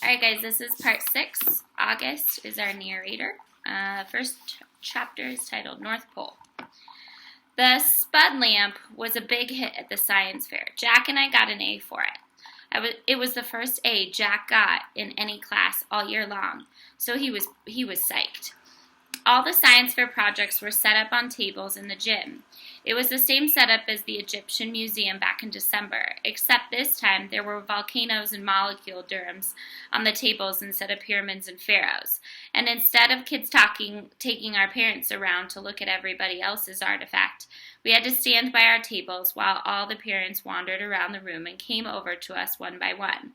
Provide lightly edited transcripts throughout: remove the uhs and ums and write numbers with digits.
All right, guys, this is part 6. August is our narrator. First chapter is titled North Pole. The spud lamp was a big hit at the science fair. Jack and I got an A for it. It was the first A Jack got in any class all year long, so he was psyched. All the science fair projects were set up on tables in the gym. It was the same setup as the Egyptian Museum back in December, except this time there were volcanoes and molecule domes on the tables instead of pyramids and pharaohs. And instead of kids taking our parents around to look at everybody else's artifact, we had to stand by our tables while all the parents wandered around the room and came over to us one by one.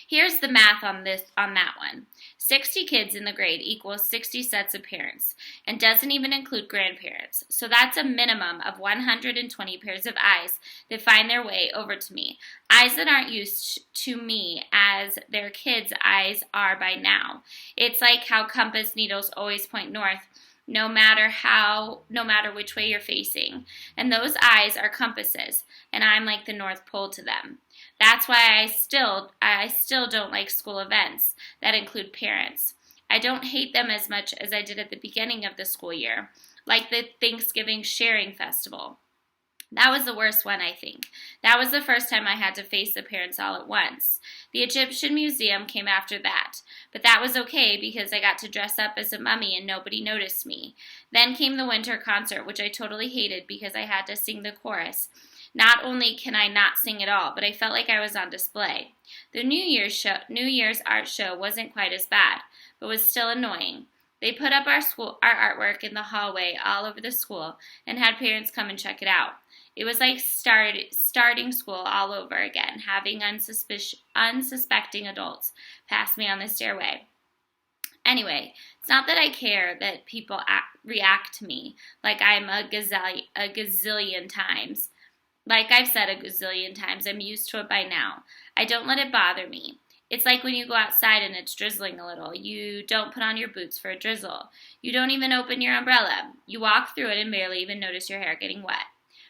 Here's the math on that one. 60 kids in the grade equals 60 sets of parents and doesn't even include grandparents. So that's a minimum of 120 pairs of eyes that find their way over to me. Eyes that aren't used to me as their kids' eyes are by now. It's like how compass needles always point north, no matter which way you're facing. And those eyes are compasses, and I'm like the North Pole to them. That's why I still don't like school events that include parents. I don't hate them as much as I did at the beginning of the school year, like the Thanksgiving sharing festival. That was the worst one, I think. That was the first time I had to face the parents all at once. The Egyptian Museum came after that, but that was okay because I got to dress up as a mummy and nobody noticed me. Then came the winter concert, which I totally hated because I had to sing the chorus. Not only can I not sing at all, but I felt like I was on display. The New Year's art show wasn't quite as bad, but was still annoying. They put up our artwork in the hallway all over the school and had parents come and check it out. It was like starting school all over again, having unsuspecting adults pass me on the stairway. Anyway, it's not that I care that people react to me like I'm a gazillion times. Like I've said a gazillion times, I'm used to it by now. I don't let it bother me. It's like when you go outside and it's drizzling a little. You don't put on your boots for a drizzle. You don't even open your umbrella. You walk through it and barely even notice your hair getting wet.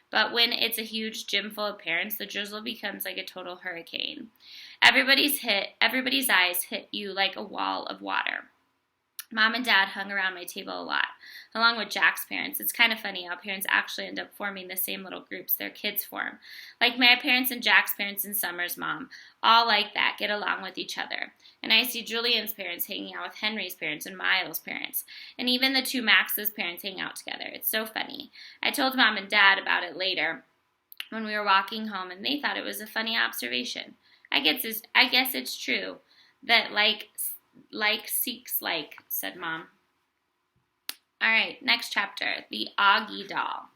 But when it's a huge gym full of parents, the drizzle becomes like a total hurricane. Everybody's eyes hit you like a wall of water. Mom and Dad hung around my table a lot, along with Jack's parents. It's kind of funny how parents actually end up forming the same little groups their kids form. Like my parents and Jack's parents and Summer's mom, all like that, get along with each other. And I see Julian's parents hanging out with Henry's parents and Miles' parents. And even the two Max's parents hang out together. It's so funny. I told Mom and Dad about it later when we were walking home, and they thought it was a funny observation. I guess it's true that like seeks like, said Mom. All right, next chapter, the Augie doll.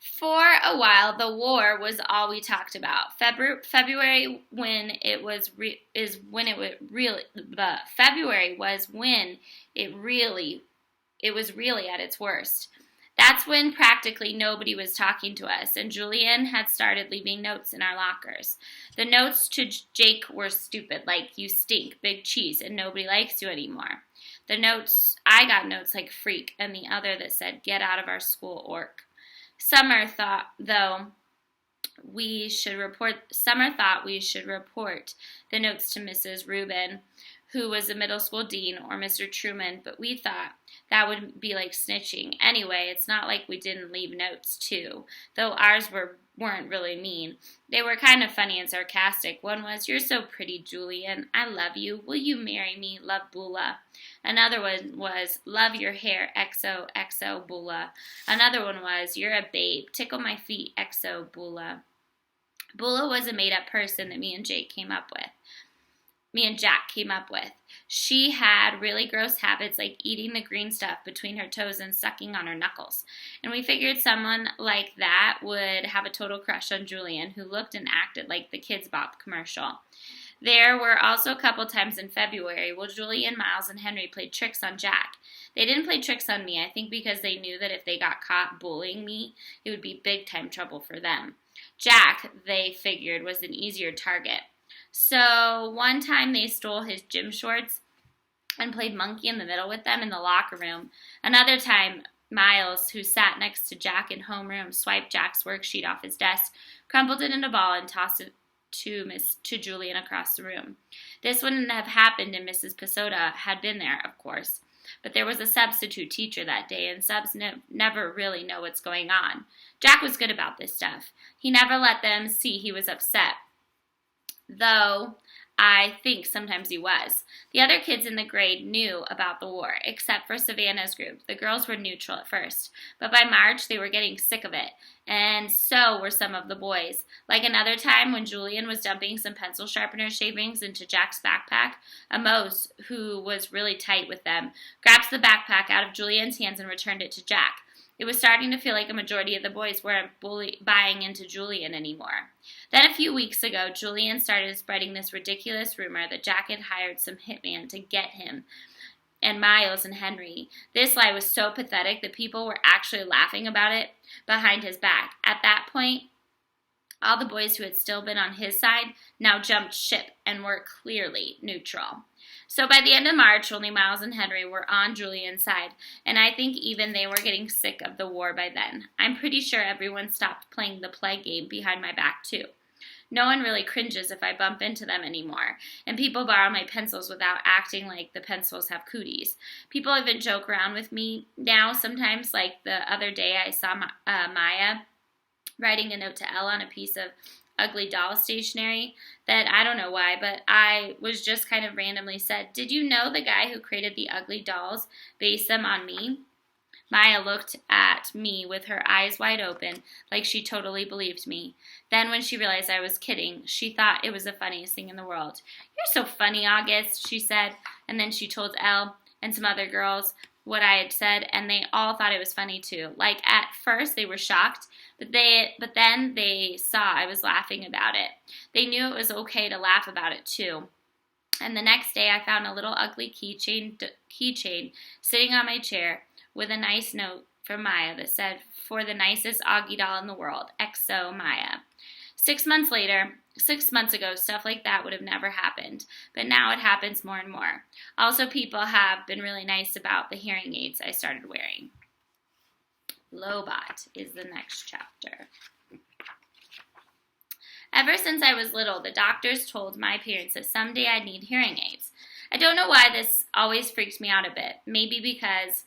For a while, the war was all we talked about. February was really at its worst. That's when practically nobody was talking to us, and Julian had started leaving notes in our lockers. The notes to Jake were stupid, like, you stink, big cheese, and nobody likes you anymore. I got notes like freak, and the other that said, get out of our school, orc. Summer thought we should report the notes to Mrs. Rubin, who was a middle school dean, or Mr. Truman, but we thought that would be like snitching. Anyway, it's not like we didn't leave notes, too, though ours weren't really mean. They were kind of funny and sarcastic. One was, you're so pretty, Julian. I love you. Will you marry me? Love, Bula. Another one was, love your hair, XO, XO, Bula. Another one was, you're a babe. Tickle my feet, XO, Bula. Bula was a made-up person that me and Jack came up with. She had really gross habits like eating the green stuff between her toes and sucking on her knuckles. And we figured someone like that would have a total crush on Julian, who looked and acted like the Kids Bop commercial. There were also a couple times in February where Julian, Miles, and Henry played tricks on Jack. They didn't play tricks on me, I think because they knew that if they got caught bullying me, it would be big-time trouble for them. Jack, they figured, was an easier target. So one time they stole his gym shorts and played monkey in the middle with them in the locker room. Another time, Miles, who sat next to Jack in homeroom, swiped Jack's worksheet off his desk, crumpled it in a ball, and tossed it to Julian across the room. This wouldn't have happened if Mrs. Pasoda had been there, of course. But there was a substitute teacher that day, and subs never really know what's going on. Jack was good about this stuff. He never let them see he was upset, though I think sometimes he was. The other kids in the grade knew about the war, except for Savannah's group. The girls were neutral at first, but by March they were getting sick of it, and so were some of the boys. Like another time when Julian was dumping some pencil sharpener shavings into Jack's backpack, Amos, who was really tight with them, grabbed the backpack out of Julian's hands and returned it to Jack. It was starting to feel like a majority of the boys weren't buying into Julian anymore. Then a few weeks ago, Julian started spreading this ridiculous rumor that Jack had hired some hitman to get him and Miles and Henry. This lie was so pathetic that people were actually laughing about it behind his back. At that point, all the boys who had still been on his side now jumped ship and were clearly neutral. So by the end of March, only Miles and Henry were on Julian's side, and I think even they were getting sick of the war by then. I'm pretty sure everyone stopped playing the play game behind my back, too. No one really cringes if I bump into them anymore, and people borrow my pencils without acting like the pencils have cooties. People even joke around with me now sometimes, like the other day I saw Maya writing a note to Elle on a piece of ugly doll stationery that I don't know why, but I was just kind of randomly said, "Did you know the guy who created the ugly dolls based them on me?" Maya looked at me with her eyes wide open, like she totally believed me. Then when she realized I was kidding, she thought it was the funniest thing in the world. "You're so funny, August," she said, and then she told Elle and some other girls what I had said, and they all thought it was funny too. Like, at first they were shocked, but then they saw I was laughing about it. They knew it was okay to laugh about it too. And the next day I found a little ugly keychain sitting on my chair with a nice note from Maya that said, "For the nicest Augie doll in the world, XO Maya." 6 months ago, stuff like that would have never happened, but now it happens more and more. Also, people have been really nice about the hearing aids I started wearing. Lobot is the next chapter. Ever since I was little, the doctors told my parents that someday I'd need hearing aids. I don't know why this always freaks me out a bit. Maybe because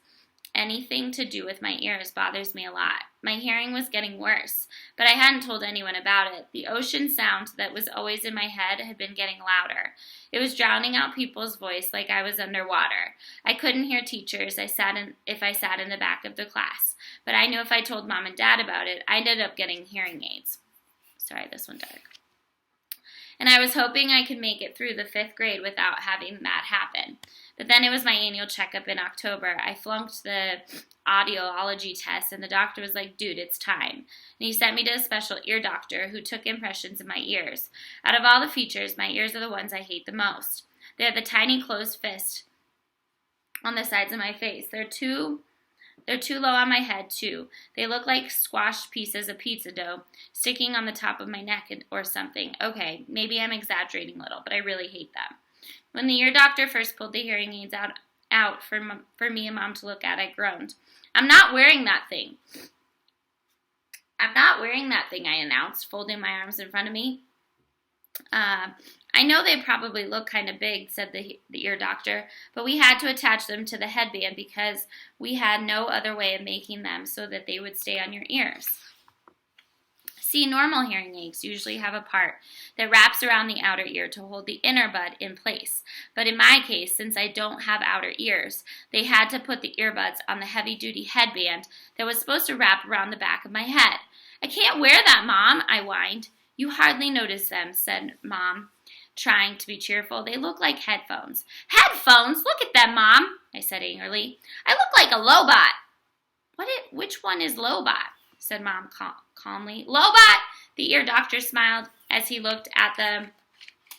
anything to do with my ears bothers me a lot. My hearing was getting worse, but I hadn't told anyone about it. The ocean sound that was always in my head had been getting louder. It was drowning out people's voice like I was underwater. I couldn't hear teachers if I sat in the back of the class, but I knew if I told Mom and Dad about it, I ended up getting hearing aids. Sorry, this one dark. And I was hoping I could make it through the 5th grade without having that happen. But then it was my annual checkup in October. I flunked the audiology test, and the doctor was like, "Dude, it's time." And he sent me to a special ear doctor who took impressions of my ears. Out of all the features, my ears are the ones I hate the most. They're the tiny closed fist on the sides of my face. They're too low on my head, too. They look like squashed pieces of pizza dough sticking on the top of my neck or something. Okay, maybe I'm exaggerating a little, but I really hate them. When the ear doctor first pulled the hearing aids out for me and Mom to look at, I groaned. "I'm not wearing that thing." "I'm not wearing that thing," I announced, folding my arms in front of me. "I know they probably look kind of big," said the ear doctor, "but we had to attach them to the headband because we had no other way of making them so that they would stay on your ears." See, normal hearing aids usually have a part that wraps around the outer ear to hold the inner bud in place. But in my case, since I don't have outer ears, they had to put the earbuds on the heavy-duty headband that was supposed to wrap around the back of my head. "I can't wear that, Mom," I whined. "You hardly notice them," said Mom, trying to be cheerful. "They look like headphones." "Headphones? Look at them, Mom," I said angrily. "I look like a Lobot." Which one is Lobot?" said Mom calmly. "Lobot!" The ear doctor smiled as he looked at the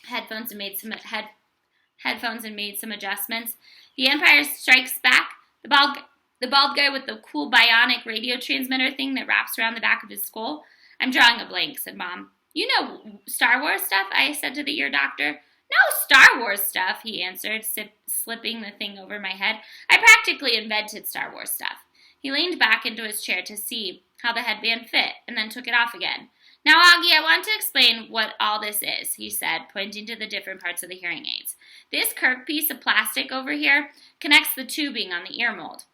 headphones and made some adjustments. "The Empire Strikes Back? The bald guy with the cool Bionic radio transmitter thing that wraps around the back of his skull?" "I'm drawing a blank," said Mom. "You know Star Wars stuff?" I said to the ear doctor. "No Star Wars stuff," he answered, slipping the thing over my head. "I practically invented Star Wars stuff." He leaned back into his chair to see how the headband fit, and then took it off again. Now, Augie, I want to explain what all this is, he said, pointing to the different parts of the hearing aids. This curved piece of plastic over here connects the tubing on the ear mold.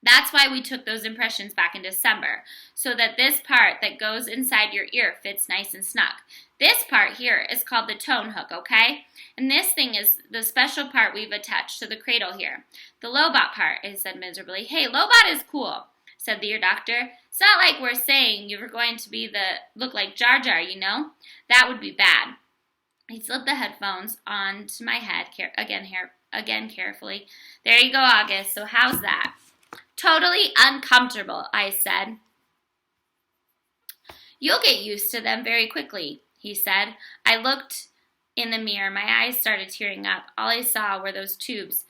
That's why we took those impressions back in December, so that this part that goes inside your ear fits nice and snug. This part here is called the tone hook, okay? And this thing is the special part we've attached to the cradle here. The Lobot part, I said miserably. Hey, Lobot is cool, said the ear doctor. It's not like we're saying you were going to be look like Jar Jar, you know? That would be bad. He slipped the headphones onto my head again carefully. There you go, August. So how's that? Totally uncomfortable, I said. You'll get used to them very quickly, he said. I looked in the mirror. My eyes started tearing up. All I saw were those tubes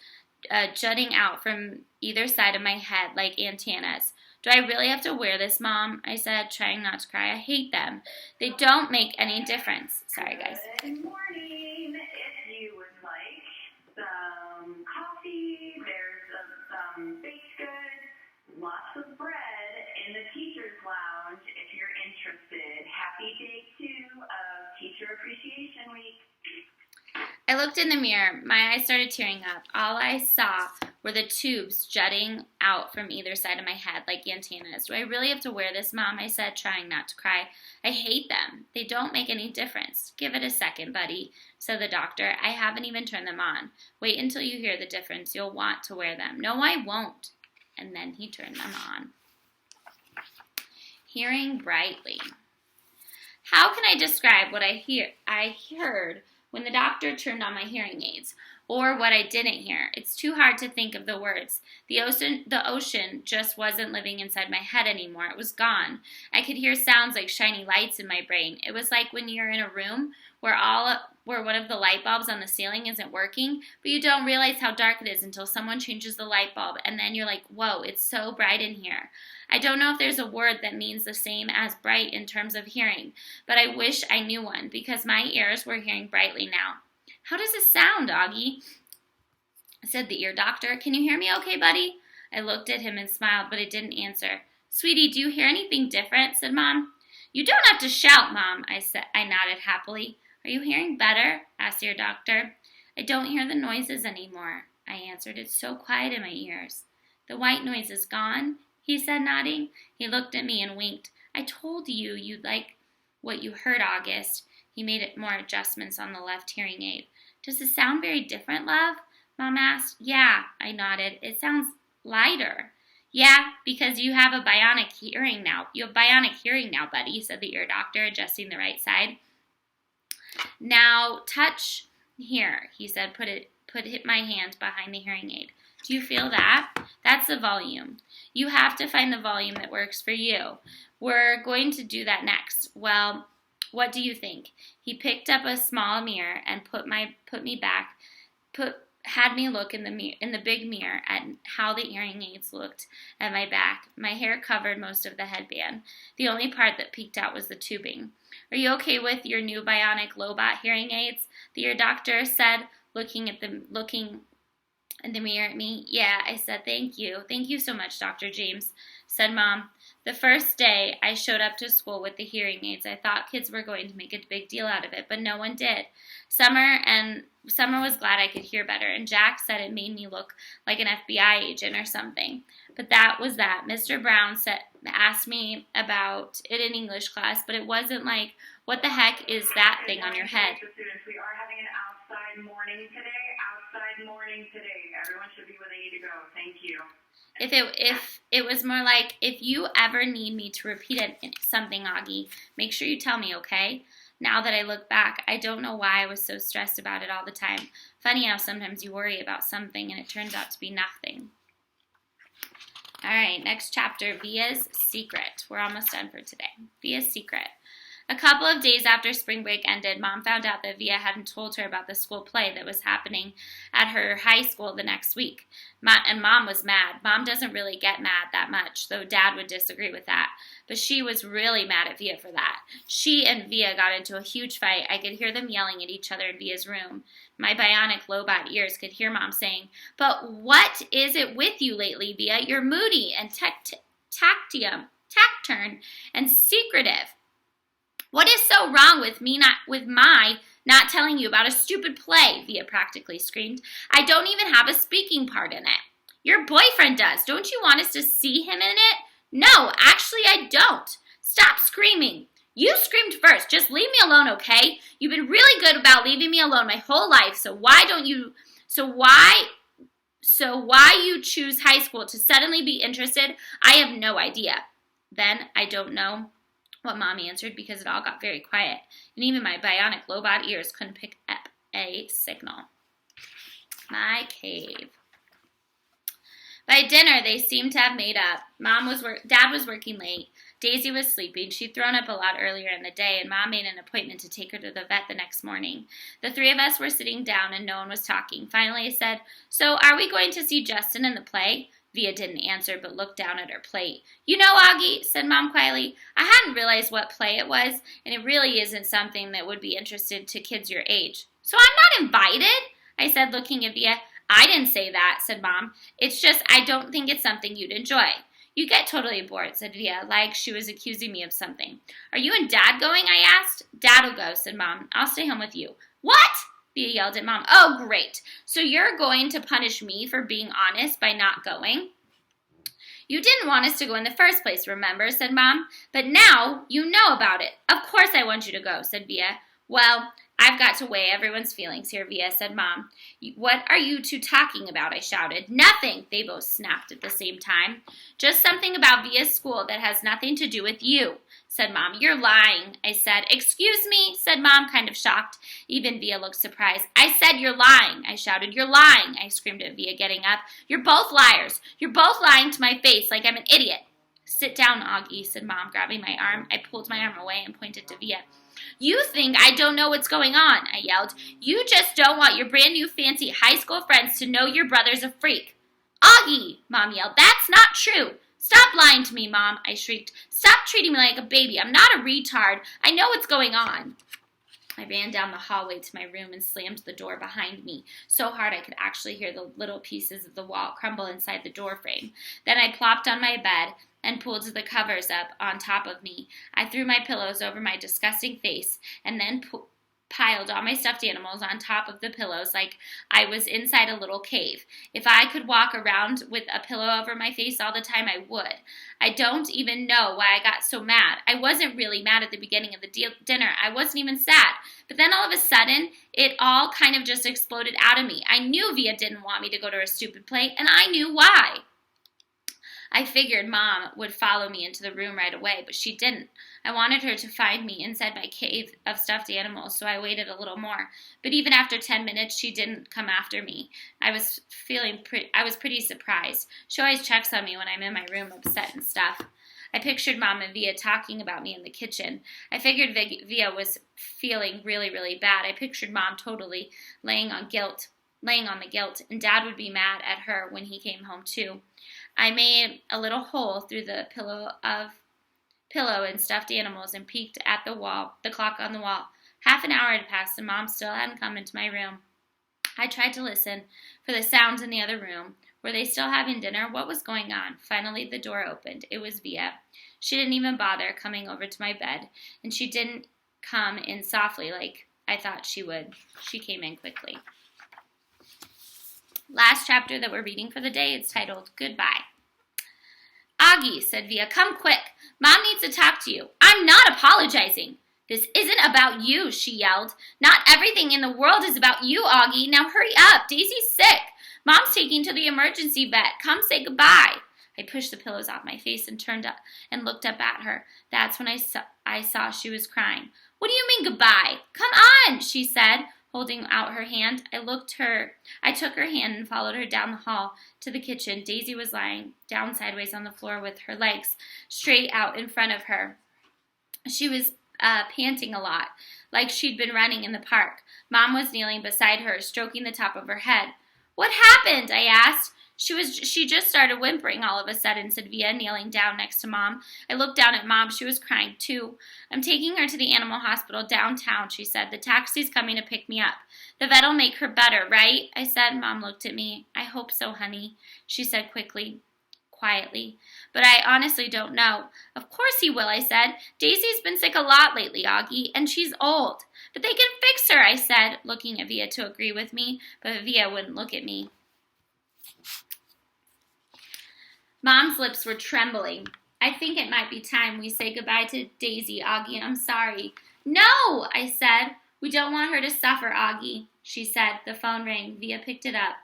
jutting out from either side of my head like antennas. Do I really have to wear this, Mom? I said, trying not to cry. I hate them. They don't make any difference. Sorry, guys. Good morning. If you would like some coffee, there's some baked goods, lots of bread in the teacher's lounge if you're interested. Happy day 2 of Teacher Appreciation Week. I looked in the mirror. My eyes started tearing up. All I saw were the tubes jutting out from either side of my head like antennas. Do I really have to wear this, Mom? I said, trying not to cry. I hate them. They don't make any difference. Give it a second, buddy, said the doctor. I haven't even turned them on. Wait until you hear the difference. You'll want to wear them. No, I won't. And then he turned them on. Hearing brightly. How can I describe what I heard when the doctor turned on my hearing aids, or what I didn't hear? It's too hard to think of the words. The ocean just wasn't living inside my head anymore. It was gone. I could hear sounds like shiny lights in my brain. It was like when you're in a room where one of the light bulbs on the ceiling isn't working, but you don't realize how dark it is until someone changes the light bulb, and then you're like, whoa, it's so bright in here. I don't know if there's a word that means the same as bright in terms of hearing, but I wish I knew one, because my ears were hearing brightly now. How does it sound, Augie? Said the ear doctor. Can you hear me okay, buddy? I looked at him and smiled, but it didn't answer. Sweetie, do you hear anything different? Said Mom. You don't have to shout, Mom, I said. I nodded happily. Are you hearing better? Asked the ear doctor. I don't hear the noises anymore, I answered. It's so quiet in my ears. The white noise is gone, he said, nodding. He looked at me and winked. I told you you'd like what you heard, August. He made more adjustments on the left hearing aid. Does it sound very different, love? Mom asked. Yeah, I nodded. It sounds lighter. Yeah, because you have a bionic hearing now. You have bionic hearing now, buddy, said the ear doctor, adjusting the right side. Now touch here, he said. Hit my hand behind the hearing aid. Do you feel that? That's the volume. You have to find the volume that works for you. We're going to do that next. Well, what do you think? He picked up a small mirror and had me look in the big mirror at how the hearing aids looked at my back. My hair covered most of the headband. The only part that peeked out was the tubing. Are you okay with your new Bionic Lobot hearing aids? The ear doctor said, looking in the mirror at me. Yeah, I said, thank you. Thank you so much, Dr. James, said Mom. The first day I showed up to school with the hearing aids, I thought kids were going to make a big deal out of it, but no one did. Summer was glad I could hear better, and Jack said it made me look like an FBI agent or something. But that was that. Mr. Brown asked me about it in English class, but it wasn't like, what the heck is that thing on your head? Students, we are having an outside morning today. Everyone should be where they need to go. Thank you. If it was more like, if you ever need me to repeat something, Augie, make sure you tell me, okay? Now that I look back, I don't know why I was so stressed about it all the time. Funny how sometimes you worry about something and it turns out to be nothing. All right, next chapter, Via's Secret. We're almost done for today. Via's Secret. A couple of days after spring break ended, Mom found out that Via hadn't told her about the school play that was happening at her high school the next week. And Mom was mad. Mom doesn't really get mad that much, though Dad would disagree with that. But she was really mad at Via for that. She and Via got into a huge fight. I could hear them yelling at each other in Via's room. My bionic Lobot ears could hear Mom saying, "But what is it with you lately, Via? You're moody and taciturn and secretive." What is so wrong with me not telling you about a stupid play? Via practically screamed. I don't even have a speaking part in it. Your boyfriend does. Don't you want us to see him in it? No, actually I don't. Stop screaming. You screamed first. Just leave me alone, okay? You've been really good about leaving me alone my whole life, so why you choose high school to suddenly be interested, I have no idea. Then, I don't know what Mom answered because it all got very quiet, and even my bionic lobot ears couldn't pick up a signal. My cave. By dinner, they seemed to have made up. Dad was working late. Daisy was sleeping. She'd thrown up a lot earlier in the day, and Mom made an appointment to take her to the vet the next morning. The three of us were sitting down, and no one was talking. Finally, I said, "So, are we going to see Justin in the play?" Via didn't answer, but looked down at her plate. "You know, Augie," said Mom quietly, "I hadn't realized what play it was, and it really isn't something that would be interesting to kids your age." "So I'm not invited?" I said, looking at Via. "I didn't say that," said Mom. "It's just I don't think it's something you'd enjoy." "You get totally bored," said Via, like she was accusing me of something. "Are you and Dad going?" I asked. "Dad'll go," said Mom. "I'll stay home with you." "What?" Via yelled at Mom. "Oh, great. So you're going to punish me for being honest by not going?" "You didn't want us to go in the first place, remember?" said Mom. "But now you know about it." "Of course I want you to go," said Via. "Well, I've got to weigh everyone's feelings here, Via," said Mom. "What are you two talking about?" I shouted. "Nothing," they both snapped at the same time. "Just something about Via's school that has nothing to do with you," said Mom. "You're lying," I said. "Excuse me," said Mom, kind of shocked. Even Via looked surprised. "I said you're lying," I shouted. "You're lying," I screamed at Via, getting up. "You're both liars. You're both lying to my face like I'm an idiot." "Sit down, Augie," said Mom, grabbing my arm. I pulled my arm away and pointed to Via. "You think I don't know what's going on," I yelled. "You just don't want your brand new fancy high school friends to know your brother's a freak." "Augie," Mom yelled, "that's not true." "Stop lying to me, Mom," I shrieked. "Stop treating me like a baby. I'm not a retard. I know what's going on." I ran down the hallway to my room and slammed the door behind me so hard I could actually hear the little pieces of the wall crumble inside the door frame. Then I plopped on my bed and pulled the covers up on top of me. I threw my pillows over my disgusting face and then piled all my stuffed animals on top of the pillows like I was inside a little cave. If I could walk around with a pillow over my face all the time, I would. I don't even know why I got so mad. I wasn't really mad at the beginning of the dinner. I wasn't even sad. But then all of a sudden, it all kind of just exploded out of me. I knew Via didn't want me to go to her stupid play, and I knew why. I figured Mom would follow me into the room right away, but she didn't. I wanted her to find me inside my cave of stuffed animals, so I waited a little more. But even after 10 minutes, she didn't come after me. I was pretty surprised. She always checks on me when I'm in my room upset and stuff. I pictured Mom and Via talking about me in the kitchen. I figured Via was feeling really, really bad. I pictured Mom totally laying on the guilt, and Dad would be mad at her when he came home too. I made a little hole through the pillow and stuffed animals and peeked at the clock on the wall. Half an hour had passed and Mom still hadn't come into my room. I tried to listen for the sounds in the other room. Were they still having dinner? What was going on? Finally, the door opened. It was Via. She didn't even bother coming over to my bed, and she didn't come in softly like I thought she would. She came in quickly. Last chapter that we're reading for the day is titled Goodbye. "Augie," said Via, "come quick. Mom needs to talk to you." "I'm not apologizing." "This isn't about you," she yelled. "Not everything in the world is about you, Augie. Now hurry up. Daisy's sick. Mom's taking to the emergency vet. Come say goodbye." I pushed the pillows off my face and turned up and looked up at her. That's when I saw she was crying. "What do you mean goodbye? Come on," she said, holding out her hand. I took her hand and followed her down the hall to the kitchen. Daisy was lying down sideways on the floor with her legs straight out in front of her. She was panting a lot, like she'd been running in the park. Mom was kneeling beside her, stroking the top of her head. "What happened?" I asked. She just started whimpering all of a sudden," said Via, kneeling down next to Mom. I looked down at Mom. She was crying, too. "I'm taking her to the animal hospital downtown," she said. "The taxi's coming to pick me up. The vet'll make her better, right?" I said. Mom looked at me. "I hope so, honey," she said quickly. quietly. But I honestly don't know. Of course he will, I said. Daisy's been sick a lot lately, Augie, and she's old. But they can fix her, I said, looking at Via to agree with me, but Via wouldn't look at me. Mom's lips were trembling. I think it might be time we say goodbye to Daisy, Augie. I'm sorry. No, I said. We don't want her to suffer, Augie, she said. The phone rang. Via picked it up,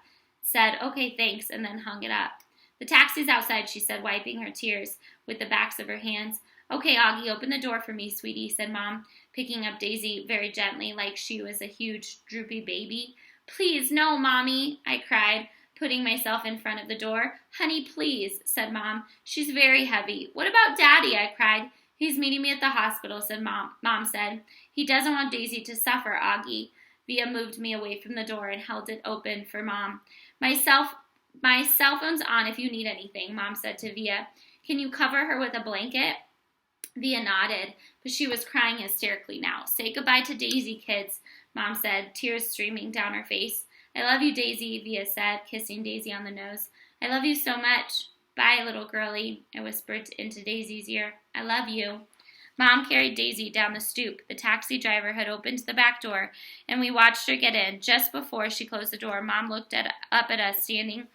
said, okay, thanks, and then hung it up. The taxi's outside, she said, wiping her tears with the backs of her hands. Okay, Augie, open the door for me, sweetie, said Mom, picking up Daisy very gently like she was a huge, droopy baby. Please, no, Mommy, I cried, putting myself in front of the door. Honey, please, said Mom. She's very heavy. What about Daddy? I cried. He's meeting me at the hospital, said Mom. Mom said. He doesn't want Daisy to suffer, Augie. Via moved me away from the door and held it open for Mom. My cell phone's on if you need anything, Mom said to Via. Can you cover her with a blanket? Via nodded, but she was crying hysterically now. Say goodbye to Daisy, kids, Mom said, tears streaming down her face. I love you, Daisy, Via said, kissing Daisy on the nose. I love you so much. Bye, little girlie, I whispered into Daisy's ear. I love you. Mom carried Daisy down the stoop. The taxi driver had opened the back door, and we watched her get in. Just before she closed the door, Mom looked up at us standing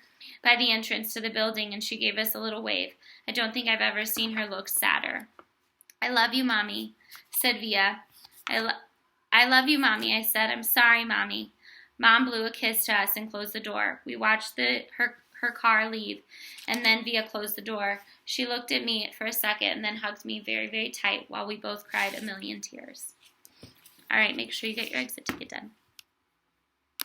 by the entrance to the building, and she gave us a little wave. I don't think I've ever seen her look sadder. I love you, Mommy, said Via. I love you, Mommy, I said. I'm sorry, Mommy. Mom blew a kiss to us and closed the door. We watched her car leave, and then Via closed the door. She looked at me for a second and then hugged me very, very tight while we both cried a million tears. All right, make sure you get your exit ticket done.